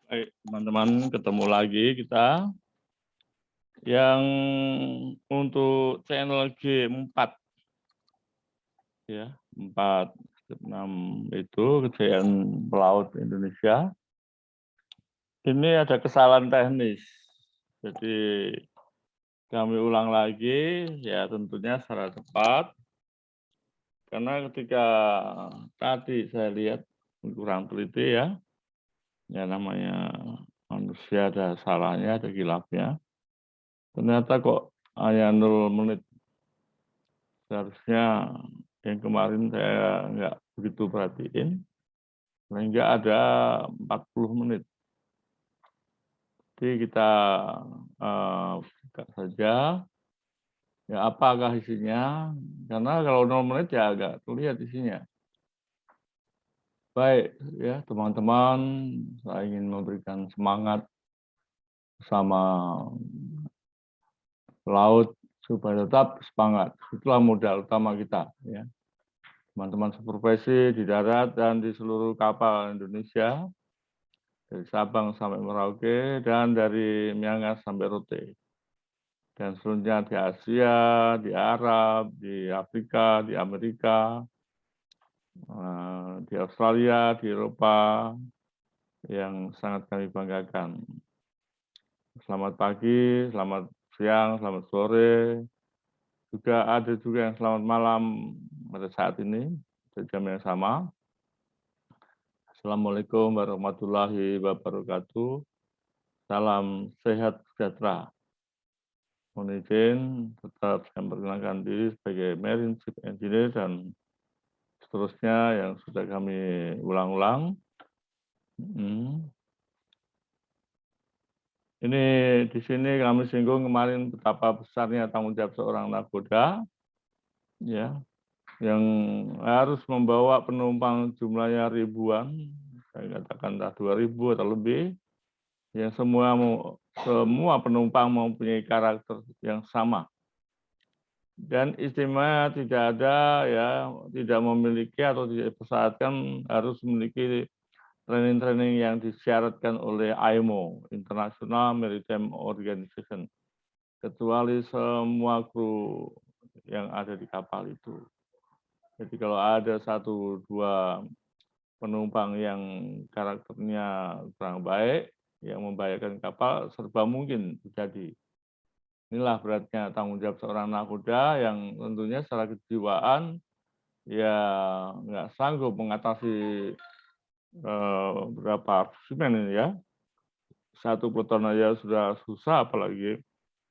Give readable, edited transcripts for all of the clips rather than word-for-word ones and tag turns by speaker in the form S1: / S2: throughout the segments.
S1: Baik, teman-teman, ketemu lagi kita yang untuk channel G4 ya, 4/6 itu kejayaan pelaut Indonesia. Ini ada kesalahan teknis. Jadi kami ulang lagi ya tentunya secara cepat. Karena ketika tadi saya lihat kurang teliti ya namanya manusia ada salahnya, ada khilafnya. Ternyata kok hanya 0 menit. Seharusnya yang kemarin saya nggak begitu perhatiin, sehingga ada 40 menit. Jadi kita buka saja, ya apakah isinya, karena kalau 0 menit ya agak terlihat isinya. Baik ya teman-teman, saya ingin memberikan semangat bersama laut supaya tetap semangat. Itulah modal utama kita ya. Teman-teman seprofesi di darat dan di seluruh kapal Indonesia, dari Sabang sampai Merauke, dan dari Miangas sampai Rote. Dan seluruhnya di Asia, di Arab, di Afrika, di Amerika, di Australia, di Eropa, yang sangat kami banggakan. Selamat pagi, selamat siang, selamat sore. Ada juga yang selamat malam pada saat ini, di jam yang sama. Assalamualaikum warahmatullahi wabarakatuh. Salam sehat sejahtera. Mohon izin tetap saya memperkenalkan diri sebagai Marine Chief Engineer dan seterusnya yang sudah kami ulang-ulang. Ini di sini kami singgung kemarin betapa besarnya tanggung jawab seorang nakoda, ya, yang harus membawa penumpang jumlahnya ribuan, saya katakan 2.000 atau lebih, yang semua penumpang mempunyai karakter yang sama. Dan istimewa tidak ada ya, tidak memiliki atau tidak dipersyaratkan harus memiliki training-training yang disyaratkan oleh IMO, International Maritime Organization, kecuali semua kru yang ada di kapal itu. Jadi kalau ada 1-2 penumpang yang karakternya kurang baik, yang membahayakan kapal, serba mungkin terjadi. Inilah beratnya tanggung jawab seorang nakoda yang tentunya secara kejiwaan ya nggak sanggup mengatasi berapa semen ini ya. 1 peleton aja sudah susah, apalagi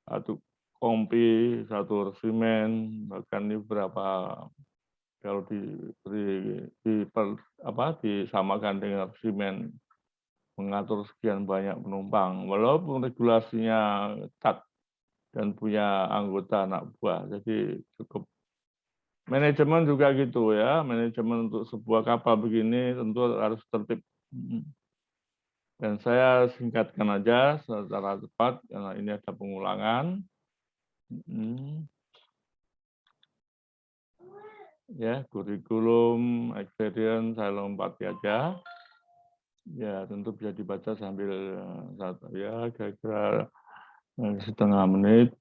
S1: 1 kompi, 1 resimen, bahkan ini berapa kalau disamakan dengan resimen mengatur sekian banyak penumpang, walaupun regulasinya ketat dan punya anggota anak buah. Jadi cukup manajemen juga gitu ya, manajemen untuk sebuah kapal begini tentu harus tertib. Dan saya singkatkan aja secara cepat karena ini ada pengulangan. Ya, kurikulum, experience, saya lompati aja. Ya, tentu bisa dibaca sambil ya kira-kira setengah menit.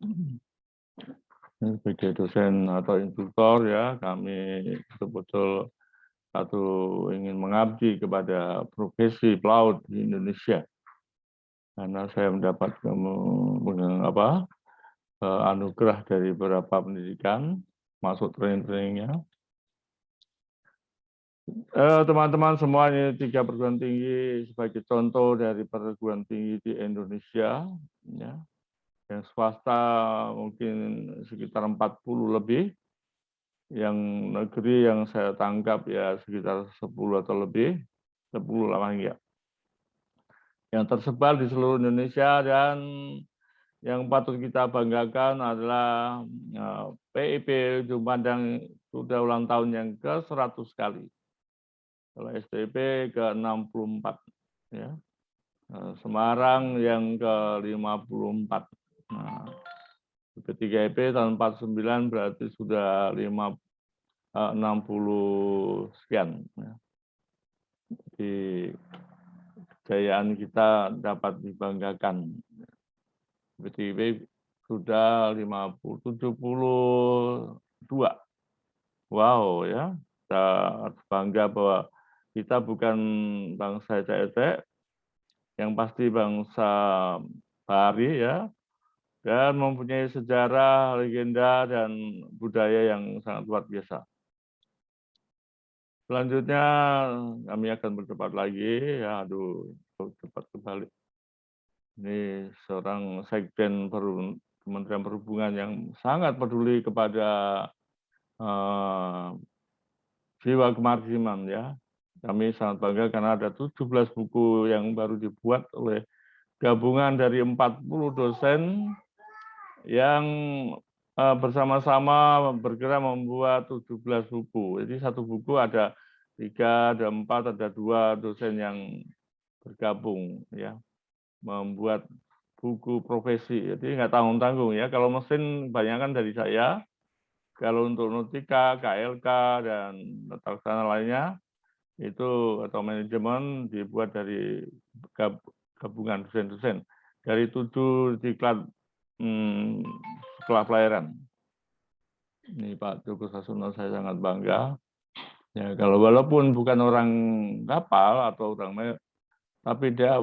S1: Sebagai dosen atau instruktur ya, kami betul-betul ingin mengabdi kepada profesi pelaut di Indonesia. Karena saya mendapat anugerah dari beberapa pendidikan, masuk training-trainingnya. Teman-teman semua, ini 3 perguruan tinggi sebagai contoh dari perguruan tinggi di Indonesia. Ya. Yang swasta mungkin sekitar 40 lebih, yang negeri yang saya tangkap ya sekitar 10 atau lebih, 10 lah ya. Yang tersebar di seluruh Indonesia, dan yang patut kita banggakan adalah PIP Ujung Pandang sudah ulang tahun yang ke-100 kali. Kalau STP ke-64 ya. Semarang yang ke-54. Nah, P3IP tahun 49 berarti sudah 60 sekian. Ya. Jadi kejayaan kita dapat dibanggakan. BTW sudah 72. Wow ya, kita harus bangga bahwa kita bukan bangsa ecek-ecek, yang pasti bangsa Bari ya, dan mempunyai sejarah, legenda, dan budaya yang sangat luar biasa. Selanjutnya kami akan berdebat lagi. Ya, aduh, cepat kembali. Ini seorang Sekjen Kementerian Perhubungan yang sangat peduli kepada jiwa kemaritiman ya. Kami sangat bangga karena ada 17 buku yang baru dibuat oleh gabungan dari 40 dosen yang bersama-sama bergerak membuat 17 buku. Jadi satu buku ada 3, ada 4, ada 2 dosen yang bergabung ya, membuat buku profesi. Jadi nggak tanggung-tanggung ya. Kalau mesin kebanyakan dari saya, kalau untuk Nautika, KLK, dan tata laksana lainnya, itu atau manajemen dibuat dari gabungan dosen-dosen dari 7 diklat sekolah pelayaran. Ini Pak Joko Sasono saya sangat bangga. Ya, kalau walaupun bukan orang kapal atau orang, tapi dia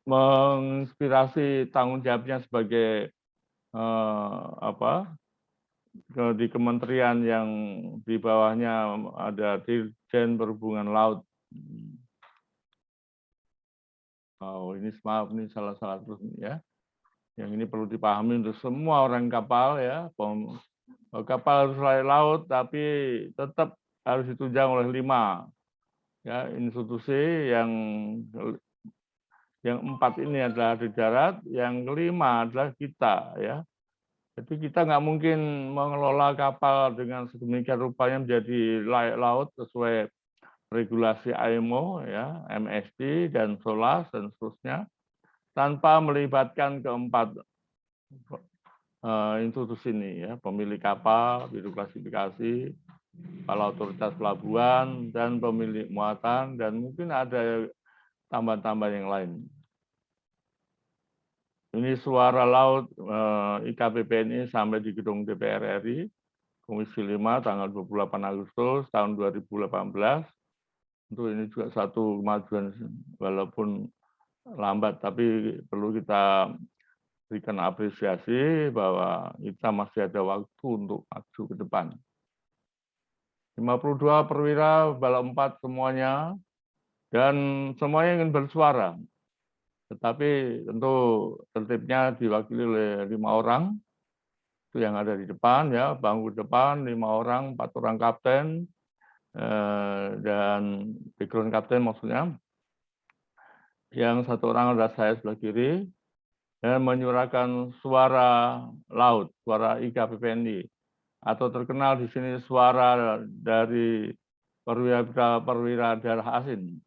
S1: menginspirasi tanggung jawabnya sebagai di kementerian yang di bawahnya ada Dirjen Perhubungan Laut. Oh, ini maaf, ini salah-salah terus ya. Yang ini perlu dipahami untuk semua orang kapal ya. Kapal harus layak laut, tapi tetap harus ditunjang oleh 5 ya institusi yang 4 ini adalah di darat, yang kelima adalah kita ya. Jadi kita nggak mungkin mengelola kapal dengan sedemikian rupanya menjadi layak laut sesuai regulasi IMO ya, MSC dan SOLAS dan seterusnya tanpa melibatkan keempat institusi ini ya, pemilik kapal, biro klasifikasi, kepala otoritas pelabuhan, dan pemilik muatan, dan mungkin ada tambahan-tambahan yang lain. Ini suara laut IKPPNI sampai di gedung DPR RI, Komisi 5, tanggal 28 Agustus tahun 2018. Untuk ini juga satu kemajuan, walaupun lambat, tapi perlu kita berikan apresiasi bahwa kita masih ada waktu untuk maju ke depan. 52 perwira, balap 4 semuanya, dan semuanya ingin bersuara. Tetapi tentu tertibnya diwakili oleh 5 orang, itu yang ada di depan, ya, bangku depan, 5 orang, 4 orang kapten, dan background kapten maksudnya. Yang 1 orang adalah saya sebelah kiri, dan menyuarakan suara laut, suara IKPPNI, atau terkenal di sini suara dari perwira daerah asin.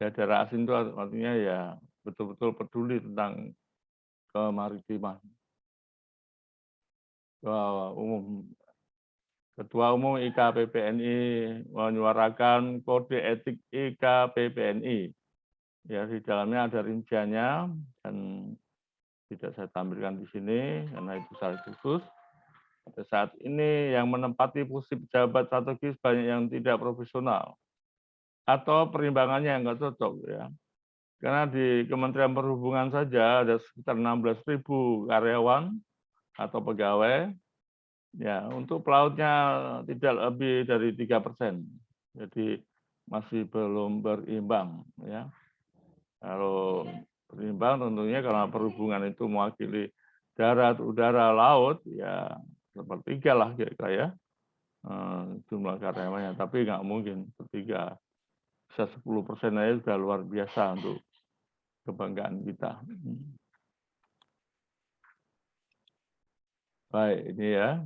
S1: Ya, daerah asin itu artinya ya betul-betul peduli tentang kemaritiman. Ketua Umum IKPPNI menyuarakan kode etik IKPPNI. Ya, di dalamnya ada rinciannya dan tidak saya tampilkan di sini karena itu sangat khusus. Pada saat ini yang menempati posisi pejabat strategis banyak yang tidak profesional atau perimbangannya yang nggak cocok ya. Karena di Kementerian Perhubungan saja ada sekitar 16.000 karyawan atau pegawai. Ya, untuk pelautnya tidak lebih dari 3%. Jadi masih belum berimbang ya. Kalau berimbang tentunya karena perhubungan itu mewakili darat, udara, laut, ya sepertiga lah kira-kira ya jumlah karyawannya. Tapi nggak mungkin sepertiga, bisa 10% aja sudah luar biasa untuk kebanggaan kita. Baik, ini ya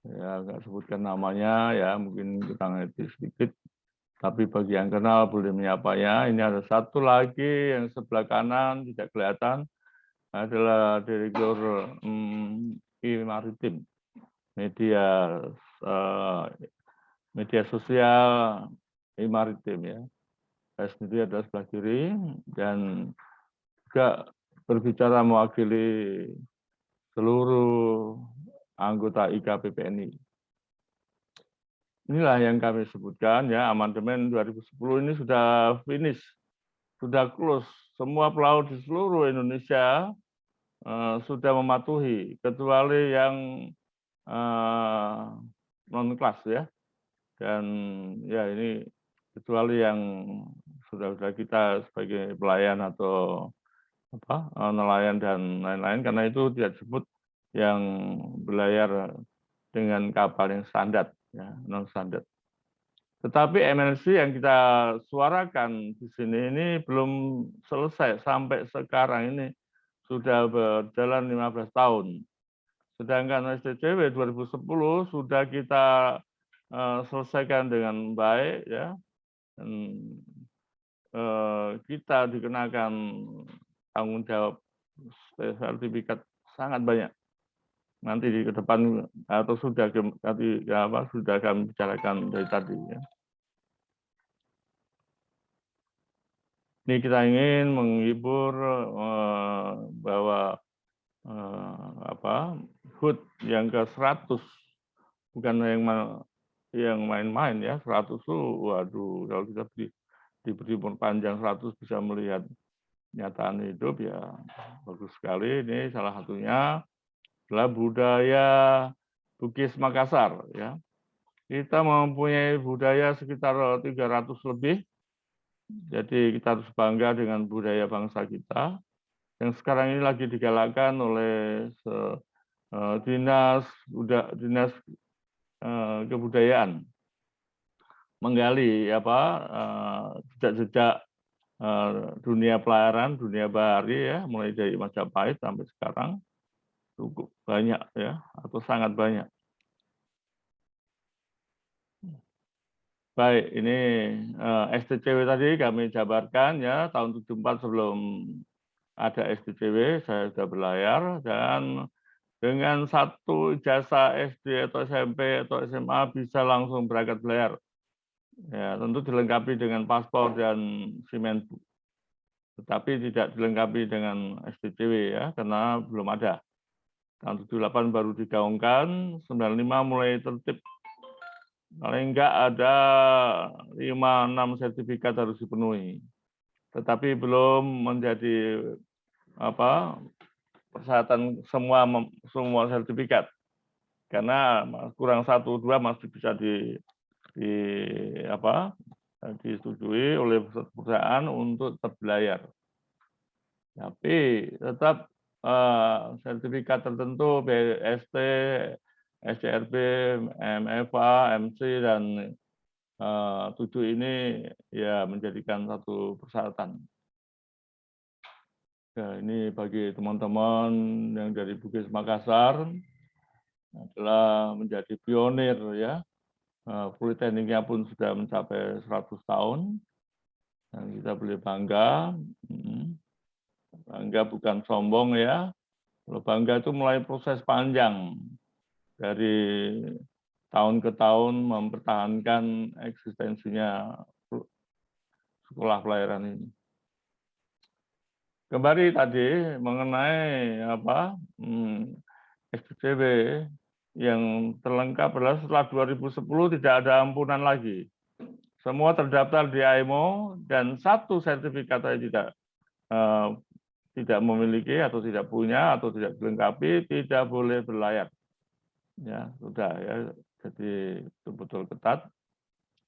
S1: nggak sebutkan namanya ya, mungkin kita ngerti sedikit. Tapi bagi yang kenal boleh menyapanya. Ini ada satu lagi yang sebelah kanan tidak kelihatan, adalah Direktur Maritim, media sosial Maritim ya. saya sendiri adalah sebelah kiri, dan juga berbicara mewakili seluruh anggota IKPPNI. Inilah yang kami sebutkan ya, amandemen 2010 ini sudah finish, sudah close. Semua pelaut di seluruh Indonesia sudah mematuhi, kecuali yang non-kelas ya. Dan ya ini kecuali yang sudah kita sebagai pelayan atau nelayan dan lain-lain, karena itu tidak disebut yang berlayar dengan kapal yang standar, ya, non standar. Tetapi MNC yang kita suarakan di sini ini belum selesai sampai sekarang ini sudah berjalan 15 tahun. Sedangkan STCW 2010 sudah kita selesaikan dengan baik ya. Dan, kita dikenakan tanggung jawab sertifikat sangat banyak. Nanti di ke depan atau sudah kami bicarakan dari tadi ya. Ini kita ingin menghibur bahwa HUT yang ke-100 bukan yang main-main ya, 100 itu waduh, kalau kita diberi umur panjang 100 bisa melihat kenyataan hidup ya bagus sekali. Ini salah satunya adalah budaya Bugis Makassar ya. Kita mempunyai budaya sekitar 300 lebih. Jadi kita harus bangga dengan budaya bangsa kita yang sekarang ini lagi digalakkan oleh dinas kebudayaan menggali jejak-jejak dunia pelayaran, dunia bahari ya, mulai dari Majapahit sampai sekarang cukup banyak ya, atau sangat banyak. Baik, ini STCW tadi kami jabarkan ya, tahun 74 sebelum ada STCW saya sudah berlayar, dan dengan satu ijazah SD atau SMP atau SMA bisa langsung berangkat berlayar. Ya, tentu dilengkapi dengan paspor dan SIM, tetapi tidak dilengkapi dengan STCW ya, karena belum ada. Tahun 78 baru digaungkan, 95 mulai tertib. Paling enggak ada 5-6 sertifikat harus dipenuhi. Tetapi belum menjadi persyaratan semua sertifikat. Karena kurang 1-2 masih bisa disetujui oleh perusahaan untuk tetap berlayar. Tapi tetap sertifikat tertentu BST, SCRB, MFA, MC dan 7 ini ya menjadikan satu persyaratan. Ya, ini bagi teman-teman yang dari Bugis Makassar adalah menjadi pionir ya. Politekniknya pun sudah mencapai 100 tahun. Dan kita boleh bangga. Bangga bukan sombong ya. Kalau bangga itu mulai proses panjang. Dari tahun ke tahun mempertahankan eksistensinya sekolah pelayaran ini. Kembali tadi mengenai STCW yang terlengkap adalah setelah 2010 tidak ada ampunan lagi. Semua terdaftar di AIMO dan satu sertifikat saja tidak memiliki atau tidak punya atau tidak dilengkapi tidak boleh berlayar. Ya, sudah ya. Jadi betul-betul ketat.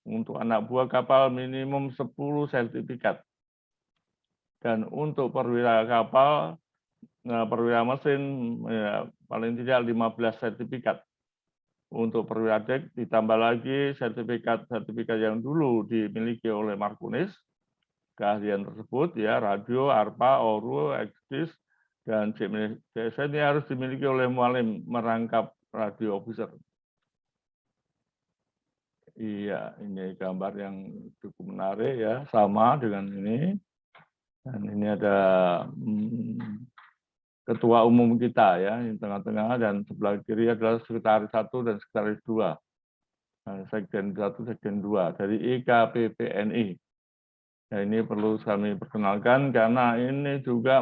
S1: Untuk anak buah kapal minimum 10 sertifikat. Dan untuk perwira kapal, perwira mesin ya, paling tidak 15 sertifikat. Untuk perwira dek ditambah lagi sertifikat yang dulu dimiliki oleh Markunis, keahlian tersebut ya, radio, ARPA, ORU, EXDIS, dan CSN ini harus dimiliki oleh mualim merangkap radio officer. Iya, ini gambar yang cukup menarik ya, sama dengan ini. Dan ini ada ketua umum kita ya, di tengah-tengah, dan sebelah kiri adalah sekretaris 1 dan sekretaris 2. Sekjen 1, sekjen 2 dari IKPPNI. Ya, ini perlu kami perkenalkan karena ini juga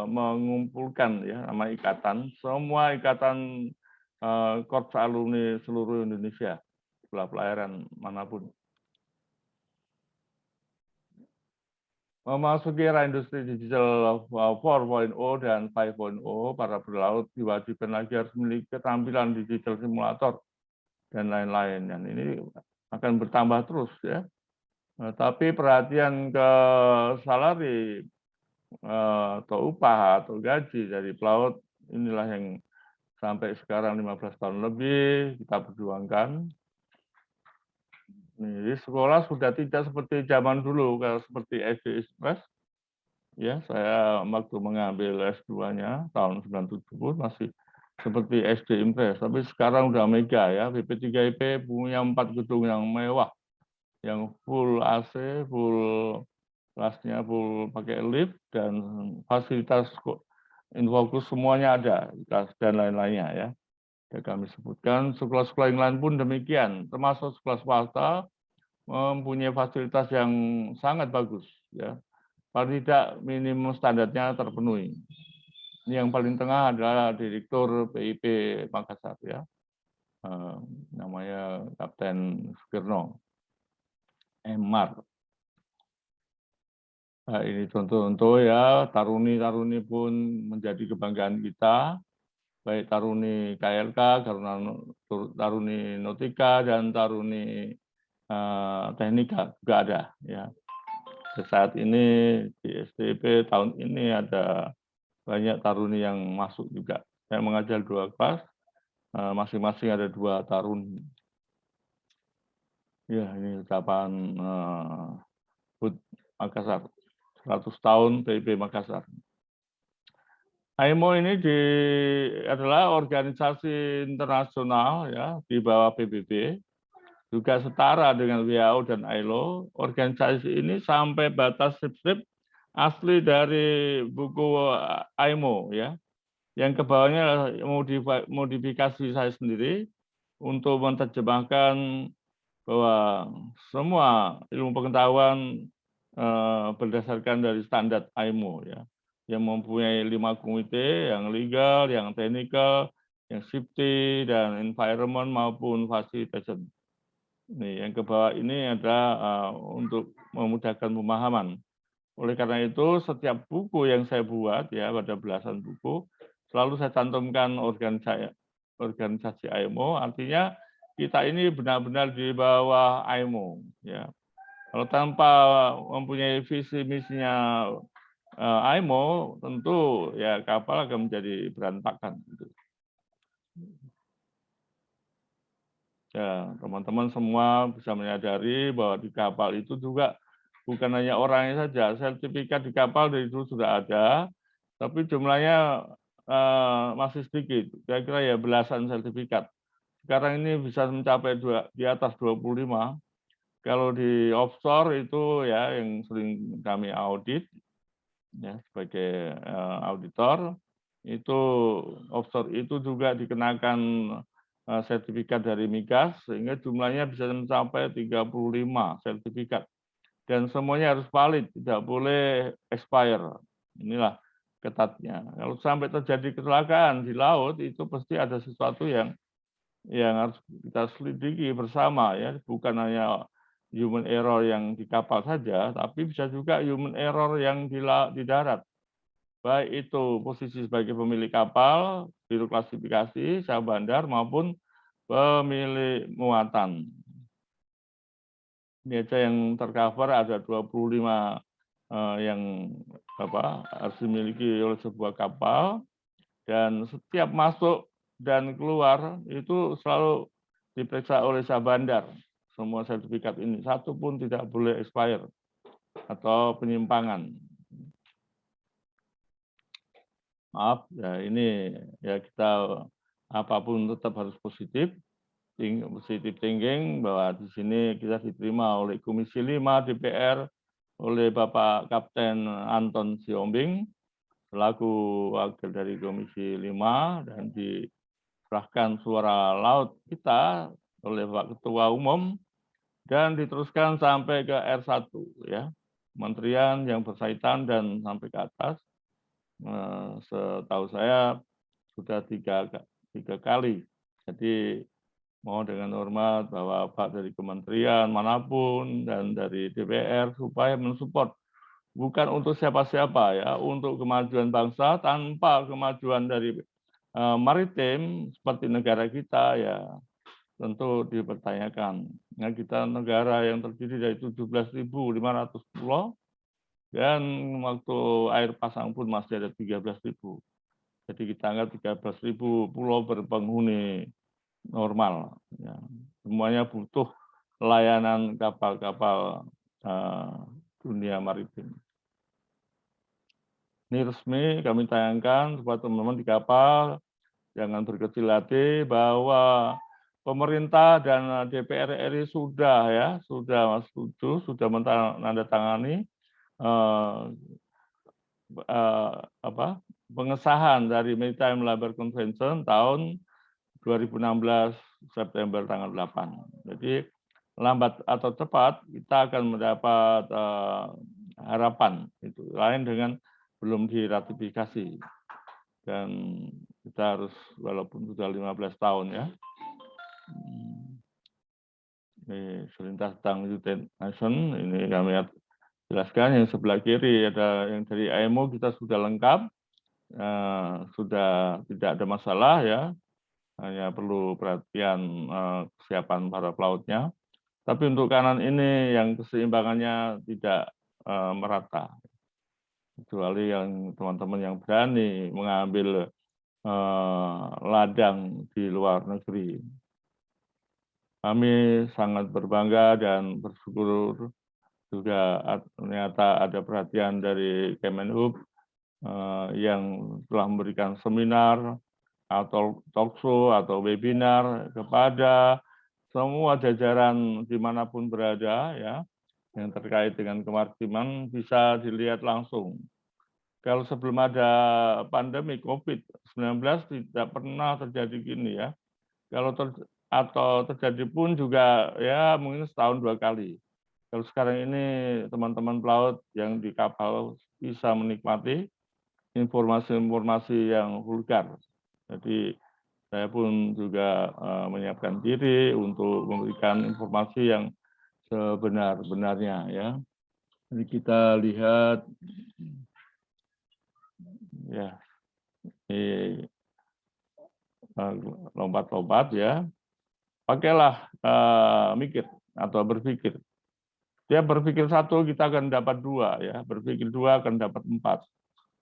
S1: mengumpulkan ya nama ikatan, semua ikatan korps alumni seluruh Indonesia, pelayaran manapun. Memasuki era industri digital 4.0 dan 5.0, para pelaut diwajibkan lagi harus memiliki keterampilan digital simulator dan lain-lain. Dan ini akan bertambah terus ya. Tapi perhatian ke salari atau upah atau gaji dari pelaut inilah yang sampai sekarang 15 tahun lebih kita perjuangkan. Di sekolah sudah tidak seperti zaman dulu, kalau seperti SD Express. Ya, saya waktu mengambil S2-nya tahun 97 pun masih seperti SD Impres, tapi sekarang udah mega ya. BP3IP punya 4 gedung yang mewah, yang full AC, full kelasnya full pakai lift, dan fasilitas Infokus semuanya ada, dan lain-lainnya ya. Ya, kami sebutkan sekolah-sekolah yang lain pun demikian, termasuk sekolah swasta mempunyai fasilitas yang sangat bagus ya. Paling tidak minimum standarnya terpenuhi. Ini yang paling tengah adalah Direktur PIP Makassar ya, namanya Kapten Sukirno Emar. Nah, ini contoh-contoh ya, taruni-taruni pun menjadi kebanggaan kita, baik taruni KLK, taruni Nautika, dan taruni Teknika juga ada ya. Saat ini di STP tahun ini ada banyak taruni yang masuk juga. Saya mengajar 2 kelas, masing-masing ada 2 taruni. Ya, ini ucapan HUT Makassar, 100 tahun PIP Makassar. AIMO ini adalah organisasi internasional ya di bawah PBB, juga setara dengan WHO dan ILO. Organisasi ini sampai batas strip asli dari buku AIMO ya. Yang ke bawahnya modifikasi saya sendiri untuk menerjemahkan bahwa semua ilmu pengetahuan berdasarkan dari standar AIMO ya, yang mempunyai 5 komite, yang legal, yang technical, yang safety, dan environment maupun facilitation. Nih, yang ke bawah ini adalah untuk memudahkan pemahaman. Oleh karena itu, setiap buku yang saya buat ya, pada belasan buku, selalu saya cantumkan organisasi AIMO, artinya kita ini benar-benar di bawah AIMO ya. Kalau tanpa mempunyai visi misinya AIMO, tentu ya kapal akan menjadi berantakan gitu. Ya, teman-teman semua bisa menyadari bahwa di kapal itu juga bukan hanya orangnya saja, sertifikat di kapal dari dulu sudah ada, tapi jumlahnya masih sedikit, kira-kira ya belasan sertifikat. Sekarang ini bisa mencapai di atas 25. Kalau di offshore itu ya yang sering kami audit ya sebagai auditor, itu offshore itu juga dikenakan sertifikat dari Migas, sehingga jumlahnya bisa mencapai 35 sertifikat. Dan semuanya harus valid, tidak boleh expire. Inilah ketatnya. Kalau sampai terjadi kecelakaan di laut, itu pasti ada sesuatu yang harus kita selidiki bersama ya, bukan hanya human error yang di kapal saja, tapi bisa juga human error yang di darat. Baik itu posisi sebagai pemilik kapal, biro klasifikasi, syah bandar, maupun pemilik muatan. Ini aja yang tercover ada 25 yang harus dimiliki oleh sebuah kapal, dan setiap masuk dan keluar itu selalu diperiksa oleh syah bandar. Semua sertifikat ini satu pun tidak boleh expire atau penyimpangan. Maaf ya, ini ya kita apapun tetap harus positif thinking, bahwa di sini kita diterima oleh Komisi 5 DPR oleh Bapak Kapten Anton Siombing selaku wakil dari Komisi 5, dan diserahkan suara laut kita oleh Pak Ketua Umum dan diteruskan sampai ke R1 ya. Kementerian yang berkaitan dan sampai ke atas. Setahu saya sudah tiga kali. Jadi mohon dengan hormat bahwa Pak dari kementerian manapun dan dari DPR supaya mensupport bukan untuk siapa-siapa ya, untuk kemajuan bangsa. Tanpa kemajuan dari maritim seperti negara kita ya tentu dipertanyakan. Nah, kita negara yang terdiri dari 17.500 pulau dan waktu air pasang pun masih ada 13.000. Jadi kita anggap 13.000 pulau berpenghuni normal. Ya. Semuanya butuh layanan kapal-kapal dunia maritim. Ini resmi kami tayangkan supaya teman-teman di kapal jangan berkecil hati bahwa pemerintah dan DPR RI sudah setuju, sudah menandatangani pengesahan dari Maritime Labour Convention tahun 2016 September tanggal 8. Jadi lambat atau cepat kita akan mendapat harapan itu lain dengan belum diratifikasi dan kita harus walaupun sudah 15 tahun ya. Ini selintas tentang United Nations ini kami jelaskan. Yang sebelah kiri ada yang dari IMO kita sudah lengkap, sudah tidak ada masalah ya, hanya perlu perhatian kesiapan para pelautnya. Tapi untuk kanan ini yang keseimbangannya tidak merata, kecuali yang teman-teman yang berani mengambil ladang di luar negeri. Kami sangat berbangga dan bersyukur juga ternyata ada perhatian dari Kemenhub yang telah memberikan seminar atau talkshow atau webinar kepada semua jajaran dimanapun berada ya yang terkait dengan kemaritiman bisa dilihat langsung. Kalau sebelum ada pandemi COVID-19 tidak pernah terjadi gini ya. Kalau terjadi pun juga ya mungkin setahun 2 kali. Kalau sekarang ini teman-teman pelaut yang di kapal bisa menikmati informasi-informasi yang vulgar. Jadi saya pun juga menyiapkan diri untuk memberikan informasi yang sebenar-benarnya ya. Jadi kita lihat ya ini lompat-lompat ya. Pakailah mikir atau berpikir. Dia berpikir satu, kita akan dapat dua, ya. Berpikir dua akan dapat 4,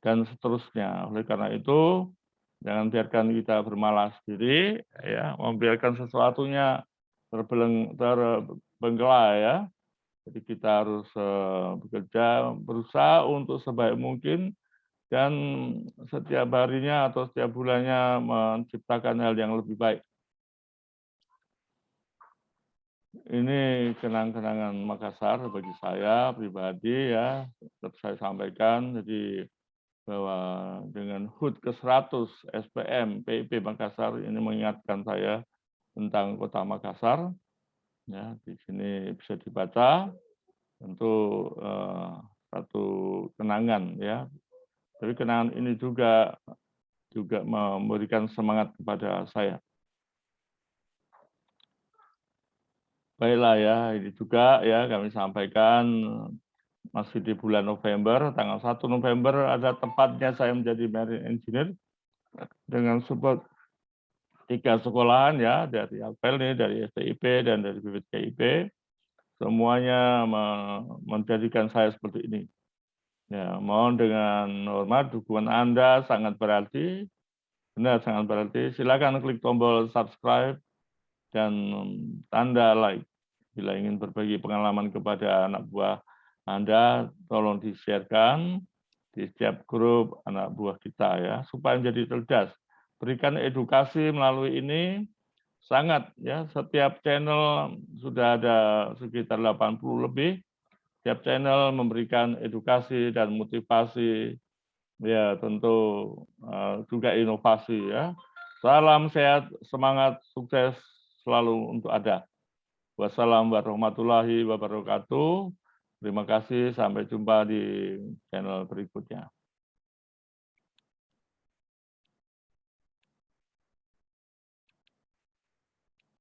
S1: dan seterusnya. Oleh karena itu, jangan biarkan kita bermalas diri, ya, membiarkan sesuatunya terbengkelai, ya. Jadi kita harus bekerja, berusaha untuk sebaik mungkin, dan setiap harinya atau setiap bulannya menciptakan hal yang lebih baik. Ini kenang-kenangan Makassar bagi saya pribadi ya, tetap saya sampaikan. Jadi bahwa dengan HUT ke-100 SPM PIP Makassar ini mengingatkan saya tentang Kota Makassar. Ya, di sini bisa dibaca, tentu satu kenangan ya. Tapi kenangan ini juga memberikan semangat kepada saya. Baiklah ya, ini juga ya kami sampaikan masih di bulan November, tanggal 1 November ada tepatnya saya menjadi marine engineer dengan support 3 sekolahan ya, dari Apelni, dari STIP, dan dari BPKIP. Semuanya menjadikan saya seperti ini. Ya, mohon dengan hormat dukungan Anda sangat berarti, benar sangat berarti. Silakan klik tombol subscribe dan tanda like. Bila ingin berbagi pengalaman kepada anak buah Anda, tolong di-share-kan di setiap grup anak buah kita ya, supaya menjadi cerdas. Berikan edukasi melalui ini sangat ya, setiap channel sudah ada sekitar 80 lebih. Setiap channel memberikan edukasi dan motivasi ya, tentu juga inovasi ya. Salam sehat, semangat, sukses selalu untuk Anda. Wassalamualaikum warahmatullahi wabarakatuh. Terima kasih, sampai jumpa di channel berikutnya.